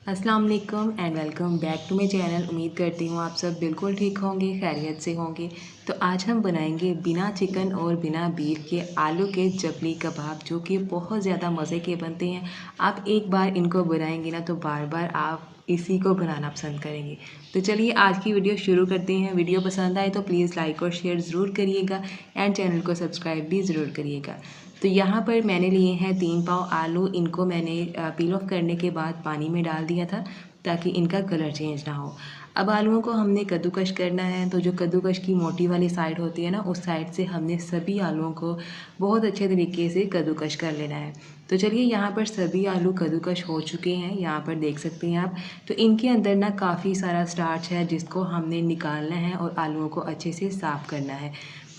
अस्सलाम वालेकुम and welcome back to my channel. उम्मीद करती हूँ आप सब बिल्कुल ठीक होंगे, खैरियत से होंगे। तो आज हम बनाएंगे बिना चिकन और बिना बीफ के आलू के चपली कबाब, जो कि बहुत ज़्यादा मज़े के बनते हैं। आप एक बार इनको बनाएंगे ना तो बार बार आप इसी को बनाना पसंद करेंगे। तो चलिए आज की वीडियो शुरू करते हैं। वीडियो पसंद आए तो प्लीज़ लाइक और शेयर ज़रूर करिएगा एंड चैनल को सब्सक्राइब भी ज़रूर करिएगा। तो यहाँ पर मैंने लिए हैं 3 पाव आलू। इनको मैंने पील ऑफ करने के बाद पानी में डाल दिया था ताकि इनका कलर चेंज ना हो। अब आलूओं को हमने कद्दूकश करना है। तो जो कद्दूकश की मोटी वाली साइड होती है ना, उस साइड से हमने सभी आलूओं को बहुत अच्छे तरीके से कद्दूकश कर लेना है। तो चलिए यहाँ पर सभी आलू कद्दूकश हो चुके हैं, यहाँ पर देख सकते हैं आप। तो इनके अंदर ना काफ़ी सारा स्टार्च है जिसको हमने निकालना है और आलूओं को अच्छे से साफ़ करना है।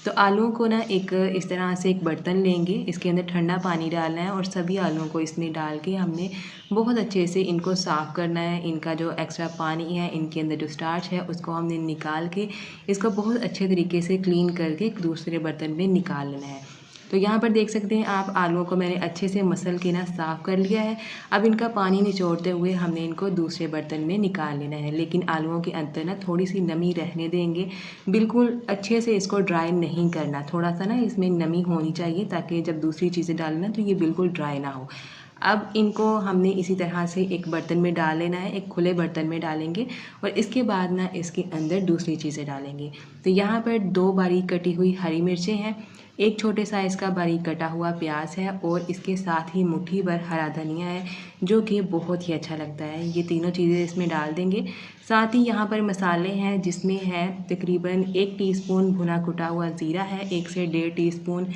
तो आलूओं को ना एक इस तरह से एक बर्तन लेंगे, इसके अंदर ठंडा पानी डालना है और सभी आलूओं को इसमें डाल के हमने बहुत अच्छे से इनको साफ़ करना है। इनका जो एक्स्ट्रा पानी है, इनके अंदर जो स्टार्च है, उसको हमने निकाल के इसको बहुत अच्छे तरीके से क्लीन करके एक दूसरे बर्तन में निकाल लेना है। तो यहाँ पर देख सकते हैं आप, आलूओं को मैंने अच्छे से मसल के ना साफ़ कर लिया है। अब इनका पानी निचोड़ते हुए हमने इनको दूसरे बर्तन में निकाल लेना है, लेकिन आलूओं के अंदर ना थोड़ी सी नमी रहने देंगे। बिल्कुल अच्छे से इसको ड्राई नहीं करना, थोड़ा सा ना इसमें नमी होनी चाहिए ताकि जब दूसरी चीज़ें डालें ना तो ये बिल्कुल ड्राई ना हो। अब इनको हमने इसी तरह से एक बर्तन में डाल लेना है, एक खुले बर्तन में डालेंगे और इसके बाद ना इसके अंदर दूसरी चीज़ें डालेंगे। तो यहाँ पर 2 बारीक कटी हुई हरी मिर्चें हैं, एक छोटे साइज़ का बारीक कटा हुआ प्याज है और इसके साथ ही मुट्ठी भर हरा धनिया है, जो कि बहुत ही अच्छा लगता है। ये तीनों चीज़ें इसमें डाल देंगे। साथ ही यहाँ पर मसाले हैं, जिसमें है तकरीबन 1 टीस्पून भुना कुटा हुआ ज़ीरा है, 1 से 1.5 टीस्पून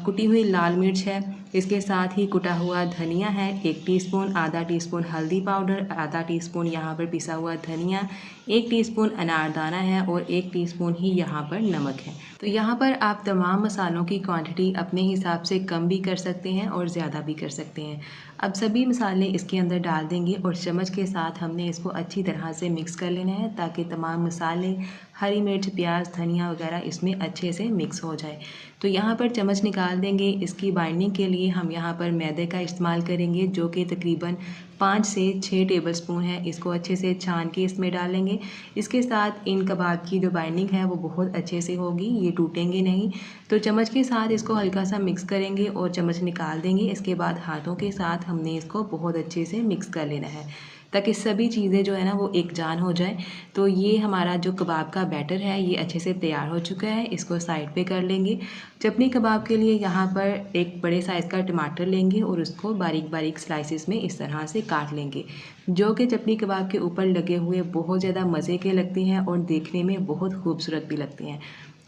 कुटी हुई लाल मिर्च है, इसके साथ ही कुटा हुआ धनिया है 1 टीस्पून, आधा टीस्पून हल्दी पाउडर, आधा टीस्पून यहाँ पर पिसा हुआ धनिया, 1 टीस्पून अनारदाना है और 1 टीस्पून ही यहाँ पर नमक है। तो यहाँ पर आप तमाम मसालों की क्वांटिटी अपने हिसाब से कम भी कर सकते हैं और ज़्यादा भी कर सकते हैं। अब सभी मसाले इसके अंदर डाल देंगे और चम्मच के साथ हमने इसको अच्छी तरह से मिक्स कर लेना है ताकि तमाम मसाले, हरी मिर्च, प्याज, धनिया वगैरह इसमें अच्छे से मिक्स हो जाए। तो यहाँ पर चम्मच निकाल देंगे। इसकी बाइंडिंग के लिए हम यहाँ पर मैदे का इस्तेमाल करेंगे, जो कि तकरीबन 5 से 6 टेबलस्पून है। इसको अच्छे से छान के इसमें डालेंगे। इसके साथ इन कबाब की जो बाइंडिंग है वो बहुत अच्छे से होगी, ये टूटेंगे नहीं। तो चम्मच के साथ इसको हल्का सा मिक्स करेंगे और चम्मच निकाल देंगे। इसके बाद हाथों के साथ हमने इसको बहुत अच्छे से मिक्स कर लेना है ताकि सभी चीज़ें जो है ना वो एक जान हो जाए। तो ये हमारा जो कबाब का बैटर है ये अच्छे से तैयार हो चुका है, इसको साइड पे कर लेंगे। चटनी कबाब के लिए यहाँ पर एक बड़े साइज़ का टमाटर लेंगे और उसको बारीक बारीक स्लाइसिस में इस तरह से काट लेंगे, जो कि चटनी कबाब के ऊपर लगे हुए बहुत ज़्यादा मज़े के लगते हैं और देखने में बहुत खूबसूरत भी लगते हैं।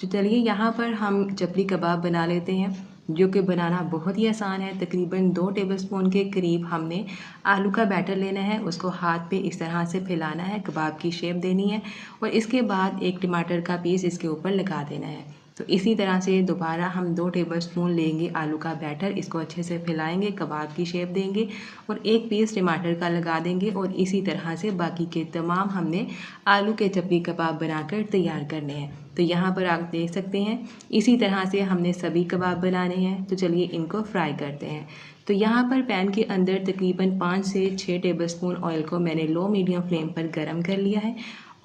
तो चलिए यहाँ पर हम चपली कबाब बना लेते हैं, जो कि बनाना बहुत ही आसान है। तकरीबन 2 टेबलस्पून के करीब हमने आलू का बैटर लेना है, उसको हाथ पे इस तरह से फैलाना है, कबाब की शेप देनी है और इसके बाद एक टमाटर का पीस इसके ऊपर लगा देना है। तो इसी तरह से दोबारा हम 2 टेबलस्पून लेंगे आलू का बैटर, इसको अच्छे से फैलाएंगे, कबाब की शेप देंगे और एक पीस टमाटर का लगा देंगे और इसी तरह से बाकी के तमाम हमने आलू के चपली कबाब बनाकर तैयार करने हैं। तो यहाँ पर आप देख सकते हैं इसी तरह से हमने सभी कबाब बनाने हैं। तो चलिए इनको फ्राई करते हैं। तो यहाँ पर पैन के अंदर तकरीबन 5 से 6 टेबलस्पून ऑयल को मैंने लो मीडियम फ्लेम पर गर्म कर लिया है।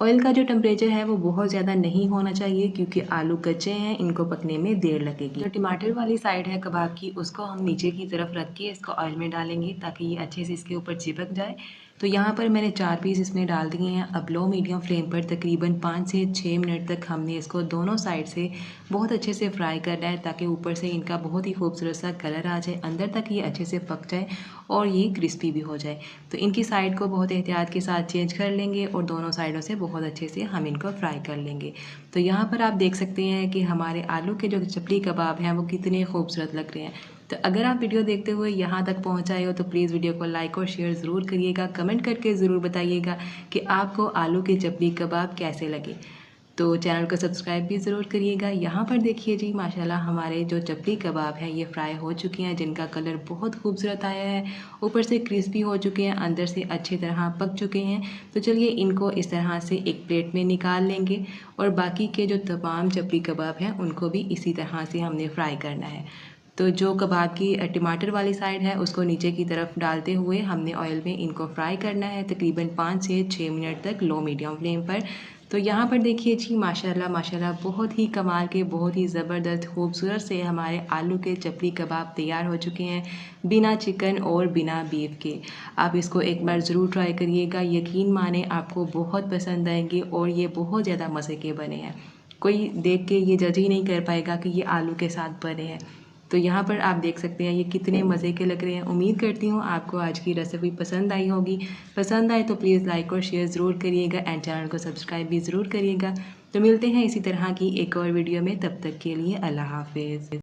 ऑयल का जो टेम्परेचर है वो बहुत ज़्यादा नहीं होना चाहिए, क्योंकि आलू कच्चे हैं, इनको पकने में देर लगेगी। जो टमाटर वाली साइड है कबाब की, उसको हम नीचे की तरफ रख के इसको ऑयल में डालेंगे ताकि ये अच्छे से इसके ऊपर चिपक जाए। तो यहाँ पर मैंने 4 पीस इसमें डाल दिए हैं। अब लो मीडियम फ्लेम पर तकरीबन 5 से 6 मिनट तक हमने इसको दोनों साइड से बहुत अच्छे से फ्राई करना है ताकि ऊपर से इनका बहुत ही खूबसूरत सा कलर आ जाए, अंदर तक ये अच्छे से पक जाए और ये क्रिस्पी भी हो जाए। तो इनकी साइड को बहुत एहतियात के साथ चेंज कर लेंगे और दोनों साइडों से बहुत अच्छे से हम इनको फ्राई कर लेंगे। तो यहाँ पर आप देख सकते हैं कि हमारे आलू के जो चपली कबाब हैं वो कितने खूबसूरत लग रहे हैं। तो अगर आप वीडियो देखते हुए यहाँ तक पहुँचाए हो तो प्लीज़ वीडियो को लाइक और शेयर ज़रूर करिएगा, कमेंट करके ज़रूर बताइएगा कि आपको आलू के चपली कबाब कैसे लगे। तो चैनल को सब्सक्राइब भी ज़रूर करिएगा। यहाँ पर देखिए जी, माशाल्लाह हमारे जो चपली कबाब है ये फ्राई हो चुके हैं, जिनका कलर बहुत खूबसूरत आया है, ऊपर से क्रिस्पी हो चुके हैं, अंदर से अच्छी तरह पक चुके हैं। तो चलिए इनको इस तरह से एक प्लेट में निकाल लेंगे और बाकी के जो तमाम चपली कबाब हैं उनको भी इसी तरह से हमने फ्राई करना है। तो जो कबाब की टमाटर वाली साइड है उसको नीचे की तरफ डालते हुए हमने ऑयल में इनको फ्राई करना है तकरीबन 5 से 6 मिनट तक लो मीडियम फ्लेम पर। तो यहाँ पर देखिए जी माशाल्लाह माशाल्लाह बहुत ही कमाल के, बहुत ही ज़बरदस्त खूबसूरत से हमारे आलू के चपली कबाब तैयार हो चुके हैं, बिना चिकन और बिना बीफ के। आप इसको एक बार ज़रूर ट्राई करिएगा, यकीन माने आपको बहुत पसंद आएंगे और ये बहुत ज़्यादा मज़े के बने हैं। कोई देख के ये जज ही नहीं कर पाएगा कि ये आलू के साथ बने हैं। तो यहाँ पर आप देख सकते हैं ये कितने मज़े के लग रहे हैं। उम्मीद करती हूँ आपको आज की रेसिपी पसंद आई होगी। पसंद आए तो प्लीज़ लाइक और शेयर ज़रूर करिएगा एंड चैनल को सब्सक्राइब भी ज़रूर करिएगा। तो मिलते हैं इसी तरह की एक और वीडियो में, तब तक के लिए अल्लाह हाफिज़।